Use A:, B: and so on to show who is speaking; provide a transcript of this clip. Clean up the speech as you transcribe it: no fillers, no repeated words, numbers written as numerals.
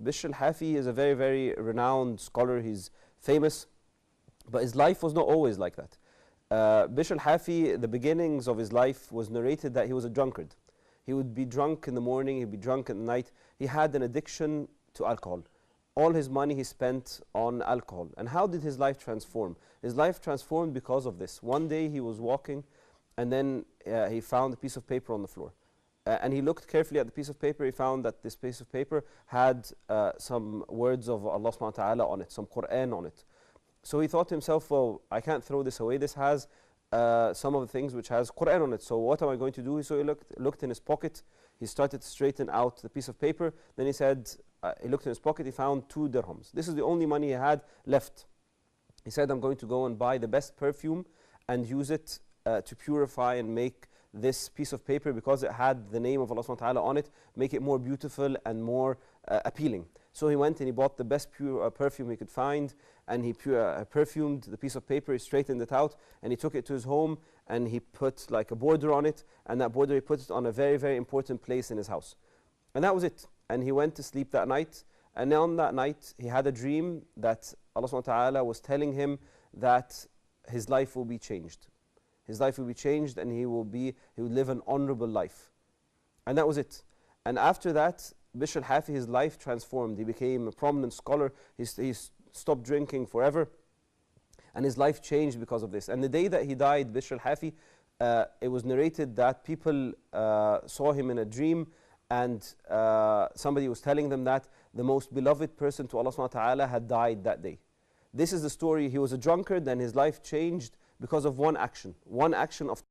A: Bishr al-Hafi is a very, very renowned scholar. He's famous, but his life was not always like that. Bishr al-Hafi, the beginnings of his life was narrated that he was a drunkard. He would be drunk in the morning, he'd be drunk at night. He had an addiction to alcohol. All his money he spent on alcohol. And how did his life transform? His life transformed because of this. One day he was walking, and then he found a piece of paper on the floor. And he looked carefully at the piece of paper. He found that this piece of paper had some words of Allah subhanahu wa ta'ala on it, some Quran on it. So he thought to himself, well, I can't throw this away. This has some of the things which has Quran on it. So what am I going to do? So he looked in his pocket. He started to straighten out the piece of paper. Then he said, he looked in his pocket. He found 2 dirhams. This is the only money he had left. He said, I'm going to go and buy the best perfume and use it to purify and make this piece of paper, because it had the name of Allah subhanahu wa ta'ala on it, make it more beautiful and more appealing. So he went and he bought the best perfume he could find, and he perfumed the piece of paper. He straightened it out, and he took it to his home, and he put like a border on it, and that border he put it on a very, very important place in his house. And that was it. And he went to sleep that night, and on that night he had a dream that Allah subhanahu wa ta'ala was telling him that his life will be changed. His life will be changed, and he would live an honorable life. And that was it. And after that, Bishr al-Hafi, his life transformed. He became a prominent scholar. He stopped drinking forever, and his life changed because of this. And the day that he died, Bishr al-Hafi, it was narrated that people saw him in a dream, and somebody was telling them that the most beloved person to Allah subhanahu wa ta'ala had died that day. This is the story. He was a drunkard, and his life changed because of one action of